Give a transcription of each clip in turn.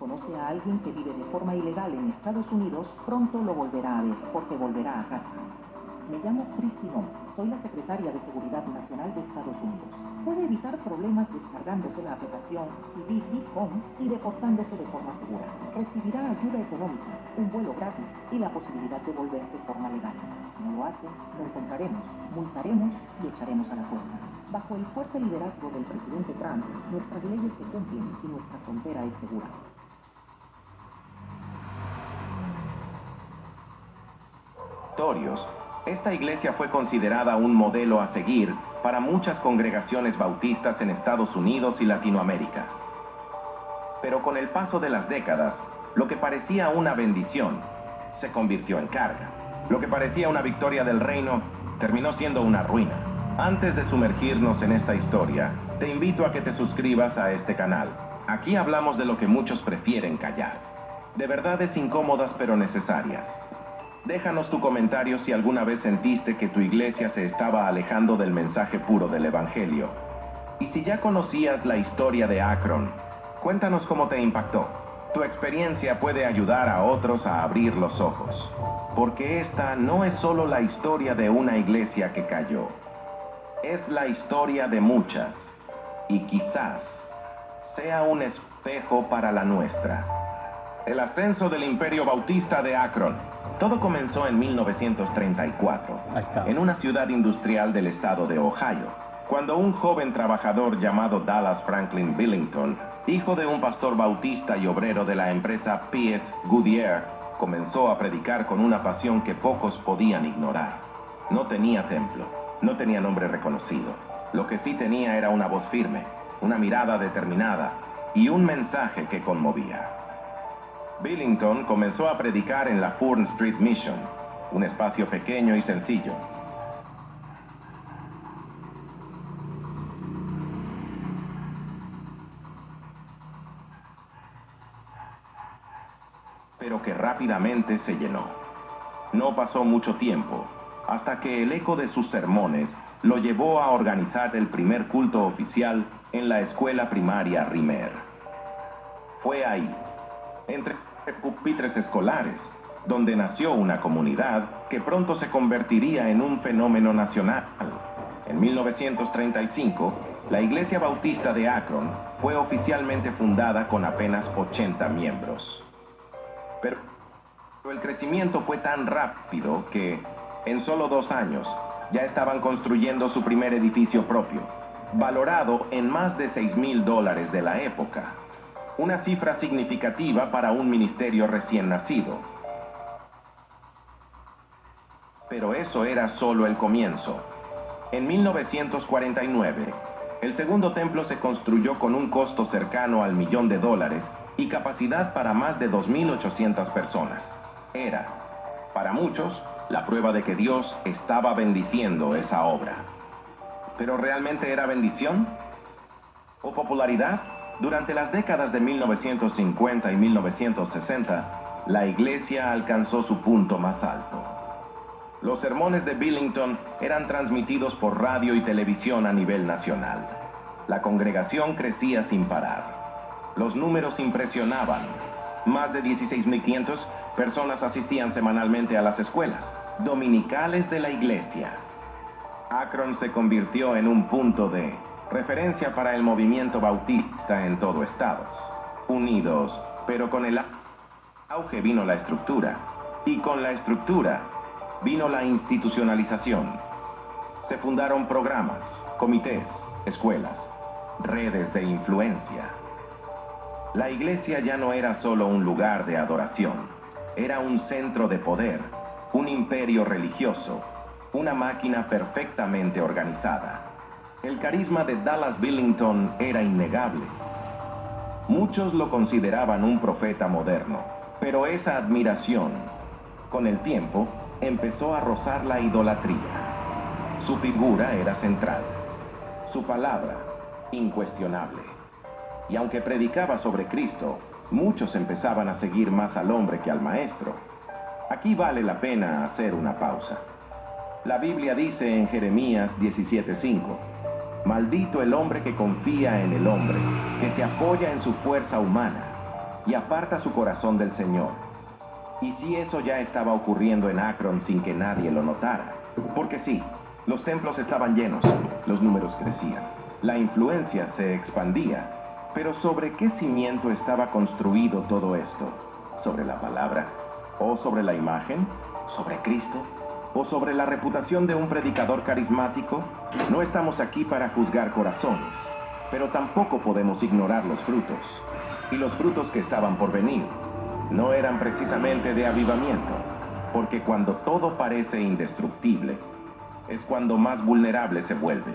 conoce a alguien que vive de forma ilegal en Estados Unidos, pronto lo volverá a ver, porque volverá a casa. Me llamo Kristi Noem, soy la secretaria de Seguridad Nacional de Estados Unidos. Puede evitar problemas descargándose la aplicación CBP-Com y deportándose de forma segura. Recibirá ayuda económica, un vuelo gratis y la posibilidad de volver de forma legal. Si no lo hace, lo encontraremos, multaremos y echaremos a la fuerza. Bajo el fuerte liderazgo del presidente Trump, nuestras leyes se cumplen y nuestra frontera es segura. Esta iglesia fue considerada un modelo a seguir para muchas congregaciones bautistas en Estados Unidos y Latinoamérica. Pero con el paso de las décadas, lo que parecía una bendición se convirtió en carga. Lo que parecía una victoria del reino terminó siendo una ruina. Antes de sumergirnos en esta historia, te invito a que te suscribas a este canal. Aquí hablamos de lo que muchos prefieren callar, de verdades incómodas pero necesarias. Déjanos tu comentario si alguna vez sentiste que tu iglesia se estaba alejando del mensaje puro del Evangelio. Y si ya conocías la historia de Akron, cuéntanos cómo te impactó. Tu experiencia puede ayudar a otros a abrir los ojos, porque esta no es solo la historia de una iglesia que cayó. Es la historia de muchas, y quizás sea un espejo para la nuestra. El ascenso del Imperio Bautista de Akron. Todo comenzó en 1934, en una ciudad industrial del estado de Ohio, cuando un joven trabajador llamado Dallas Franklin Billington, hijo de un pastor bautista y obrero de la empresa P.S. Goodyear, comenzó a predicar con una pasión que pocos podían ignorar. No tenía templo, no tenía nombre reconocido. Lo que sí tenía era una voz firme, una mirada determinada y un mensaje que conmovía. Billington comenzó a predicar en la Furn Street Mission, un espacio pequeño y sencillo. Pero que rápidamente se llenó. No pasó mucho tiempo, hasta que el eco de sus sermones lo llevó a organizar el primer culto oficial en la escuela primaria Rimer. Fue ahí, entre pupitres escolares, donde nació una comunidad que pronto se convertiría en un fenómeno nacional. En 1935, la Iglesia Bautista de Akron fue oficialmente fundada con apenas 80 miembros. Pero el crecimiento fue tan rápido que, en solo 2 años, ya estaban construyendo su primer edificio propio, valorado en más de $6,000 de la época. Una cifra significativa para un ministerio recién nacido. Pero eso era solo el comienzo. En 1949, el segundo templo se construyó con un costo cercano al $1,000,000 y capacidad para más de 2,800 personas. Era, para muchos, la prueba de que Dios estaba bendiciendo esa obra. ¿Pero realmente era bendición? ¿O popularidad? Durante las décadas de 1950 y 1960, la iglesia alcanzó su punto más alto. Los sermones de Billington eran transmitidos por radio y televisión a nivel nacional. La congregación crecía sin parar. Los números impresionaban. Más de 16,500 personas asistían semanalmente a las escuelas dominicales de la iglesia. Akron se convirtió en un punto de referencia para el movimiento bautista en todo Estados Unidos, pero con el auge vino la estructura, y con la estructura vino la institucionalización. Se fundaron programas, comités, escuelas, redes de influencia. La iglesia ya no era solo un lugar de adoración, era un centro de poder, un imperio religioso, una máquina perfectamente organizada. El carisma de Dallas Billington era innegable. Muchos lo consideraban un profeta moderno, pero esa admiración, con el tiempo, empezó a rozar la idolatría. Su figura era central, su palabra, incuestionable. Y aunque predicaba sobre Cristo, muchos empezaban a seguir más al hombre que al maestro. Aquí vale la pena hacer una pausa. La Biblia dice en Jeremías 17:5, maldito el hombre que confía en el hombre, que se apoya en su fuerza humana. y aparta su corazón del Señor. Y si eso ya estaba ocurriendo en Akron sin que nadie lo notara. Porque sí, los templos estaban llenos, los números crecían, la influencia se expandía. Pero ¿sobre qué cimiento estaba construido todo esto? ¿Sobre la palabra? ¿O sobre la imagen? ¿Sobre Cristo? ¿O sobre la reputación de un predicador carismático? No estamos aquí para juzgar corazones, pero tampoco podemos ignorar los frutos. Y los frutos que estaban por venir no eran precisamente de avivamiento, porque cuando todo parece indestructible, es cuando más vulnerable se vuelve.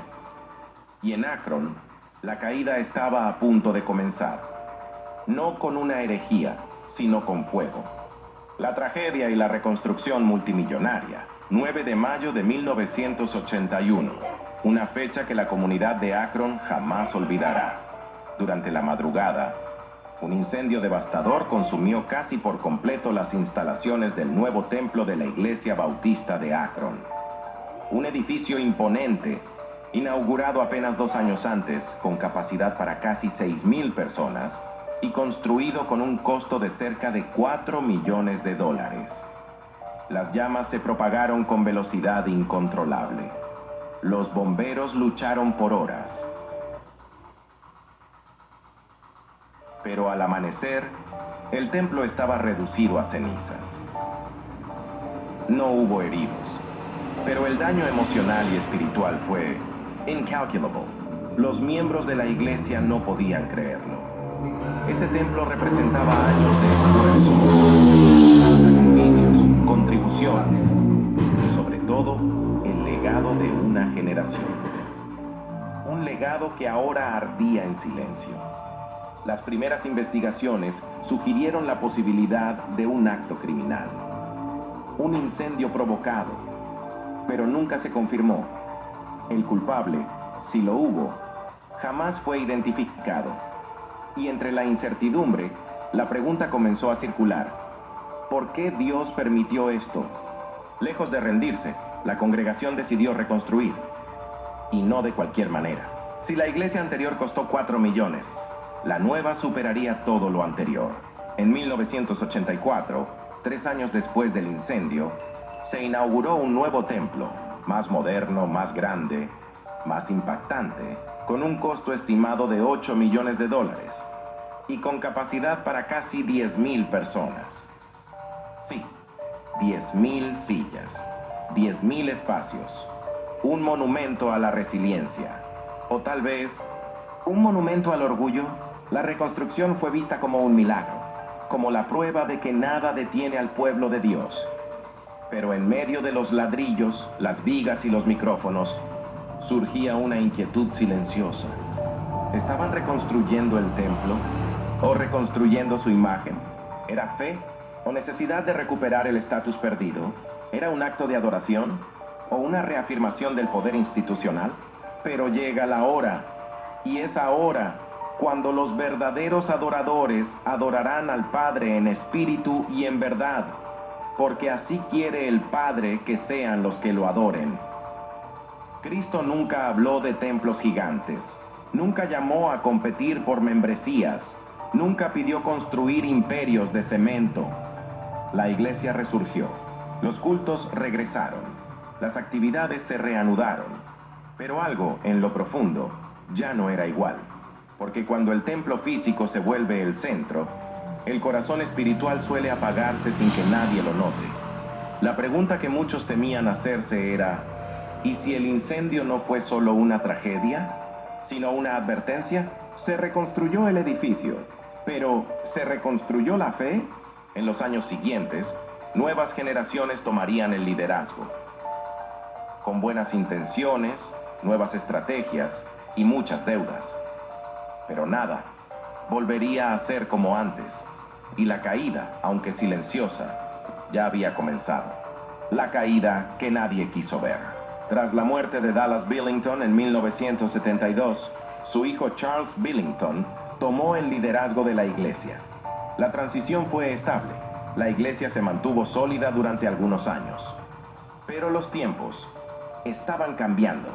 Y en Akron, la caída estaba a punto de comenzar, no con una herejía, sino con fuego. La tragedia y la reconstrucción multimillonaria, 9 de mayo de 1981, una fecha que la comunidad de Akron jamás olvidará. Durante la madrugada, un incendio devastador consumió casi por completo las instalaciones del nuevo templo de la Iglesia Bautista de Akron. Un edificio imponente, inaugurado apenas 2 años antes, con capacidad para casi 6,000 personas, y construido con un costo de cerca de $4 millones. Las llamas se propagaron con velocidad incontrolable. Los bomberos lucharon por horas. Pero al amanecer, el templo estaba reducido a cenizas. No hubo heridos, pero el daño emocional y espiritual fue incalculable. Los miembros de la iglesia no podían creerlo. Ese templo representaba años de esfuerzo, sacrificios, contribuciones y sobre todo el legado de una generación. Un legado que ahora ardía en silencio. Las primeras investigaciones sugirieron la posibilidad de un acto criminal, un incendio provocado, pero nunca se confirmó. El culpable, si lo hubo, jamás fue identificado. Y entre la incertidumbre, la pregunta comenzó a circular: ¿por qué Dios permitió esto? Lejos de rendirse, la congregación decidió reconstruir, y no de cualquier manera. Si la iglesia anterior costó $4 millones, la nueva superaría todo lo anterior. En 1984, 3 años después del incendio, se inauguró un nuevo templo, más moderno, más grande, más impactante, con un costo estimado de $8 millones y con capacidad para casi 10,000 personas. Sí, 10,000 sillas, 10,000 espacios, un monumento a la resiliencia, o tal vez un monumento al orgullo. La reconstrucción fue vista como un milagro, como la prueba de que nada detiene al pueblo de Dios. Pero en medio de los ladrillos, las vigas y los micrófonos, surgía una inquietud silenciosa. ¿Estaban reconstruyendo el templo o reconstruyendo su imagen? ¿Era fe o necesidad de recuperar el estatus perdido? ¿Era un acto de adoración o una reafirmación del poder institucional? Pero llega la hora, y es ahora cuando los verdaderos adoradores adorarán al Padre en espíritu y en verdad, porque así quiere el Padre que sean los que lo adoren. Cristo nunca habló de templos gigantes, nunca llamó a competir por membresías, nunca pidió construir imperios de cemento. La iglesia resurgió, los cultos regresaron, las actividades se reanudaron, pero algo en lo profundo ya no era igual, porque cuando el templo físico se vuelve el centro, el corazón espiritual suele apagarse sin que nadie lo note. La pregunta que muchos temían hacerse era: ¿y si el incendio no fue solo una tragedia, sino una advertencia? Se reconstruyó el edificio, pero ¿se reconstruyó la fe? En los años siguientes, nuevas generaciones tomarían el liderazgo. Con buenas intenciones, nuevas estrategias y muchas deudas. Pero nada volvería a ser como antes, y la caída, aunque silenciosa, ya había comenzado. La caída que nadie quiso ver. Tras la muerte de Dallas Billington en 1972, su hijo Charles Billington tomó el liderazgo de la iglesia. La transición fue estable. La iglesia se mantuvo sólida durante algunos años. Pero los tiempos estaban cambiando.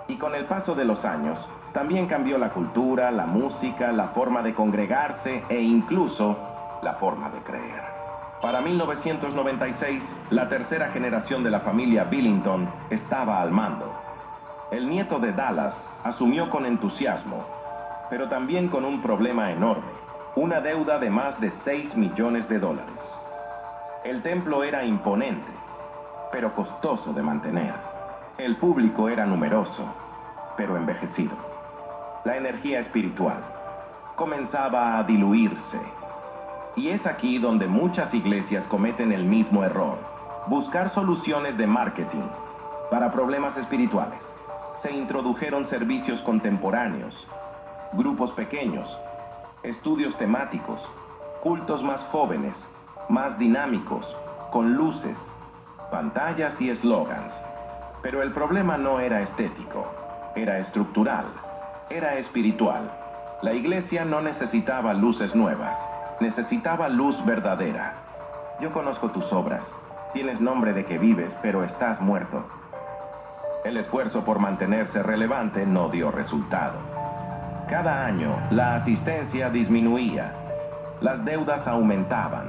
Y con el paso de los años, también cambió la cultura, la música, la forma de congregarse e incluso la forma de creer. Para 1996, la tercera generación de la familia Billington estaba al mando. El nieto de Dallas asumió con entusiasmo, pero también con un problema enorme, una deuda de más de $6 millones. El templo era imponente, pero costoso de mantener. El público era numeroso, pero envejecido. La energía espiritual comenzaba a diluirse. Y es aquí donde muchas iglesias cometen el mismo error: buscar soluciones de marketing para problemas espirituales. Se introdujeron servicios contemporáneos, grupos pequeños, estudios temáticos, cultos más jóvenes, más dinámicos, con luces, pantallas y eslogans. Pero el problema no era estético, era estructural, era espiritual. La iglesia no necesitaba luces nuevas, necesitaba luz verdadera. Yo conozco tus obras, tienes nombre de que vives, pero estás muerto. El esfuerzo por mantenerse relevante no dio resultado. Cada año, la asistencia disminuía, las deudas aumentaban,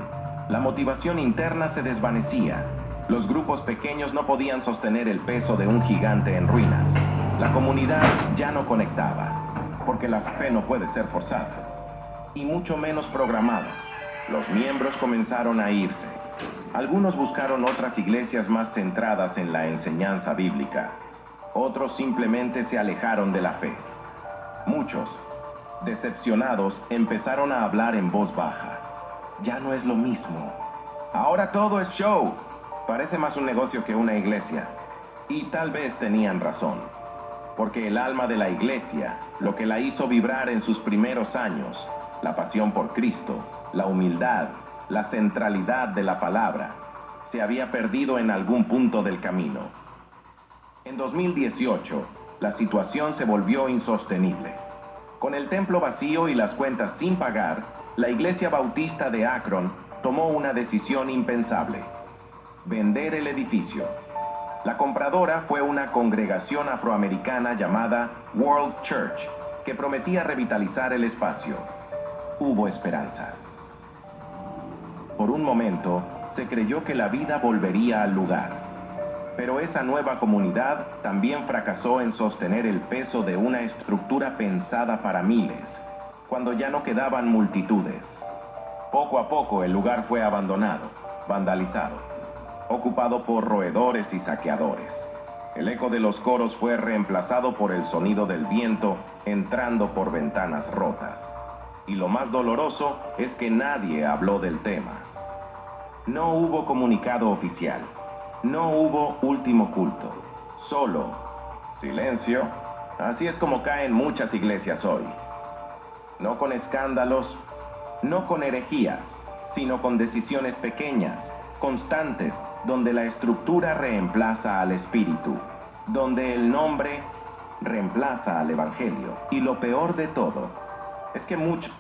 la motivación interna se desvanecía, los grupos pequeños no podían sostener el peso de un gigante en ruinas, la comunidad ya no conectaba, porque la fe no puede ser forzada, y mucho menos programada. Los miembros comenzaron a irse. Algunos buscaron otras iglesias más centradas en la enseñanza bíblica. Otros simplemente se alejaron de la fe. Muchos, decepcionados, empezaron a hablar en voz baja. Ya no es lo mismo. Ahora todo es show. Parece más un negocio que una iglesia. Y tal vez tenían razón. Porque el alma de la iglesia, lo que la hizo vibrar en sus primeros años, la pasión por Cristo, la humildad, la centralidad de la palabra, se había perdido en algún punto del camino. En 2018, la situación se volvió insostenible. Con el templo vacío y las cuentas sin pagar, la Iglesia Bautista de Akron tomó una decisión impensable: vender el edificio. La compradora fue una congregación afroamericana llamada World Church, que prometía revitalizar el espacio. Hubo esperanza. Por un momento, se creyó que la vida volvería al lugar. Pero esa nueva comunidad también fracasó en sostener el peso de una estructura pensada para miles, cuando ya no quedaban multitudes. Poco a poco el lugar fue abandonado, vandalizado, ocupado por roedores y saqueadores. El eco de los coros fue reemplazado por el sonido del viento entrando por ventanas rotas. Y lo más doloroso es que nadie habló del tema. No hubo comunicado oficial. No hubo último culto. Solo silencio. Así es como caen muchas iglesias hoy. No con escándalos, no con herejías, sino con decisiones pequeñas, constantes, donde la estructura reemplaza al espíritu, donde el nombre reemplaza al evangelio. Y lo peor de todo es que muchos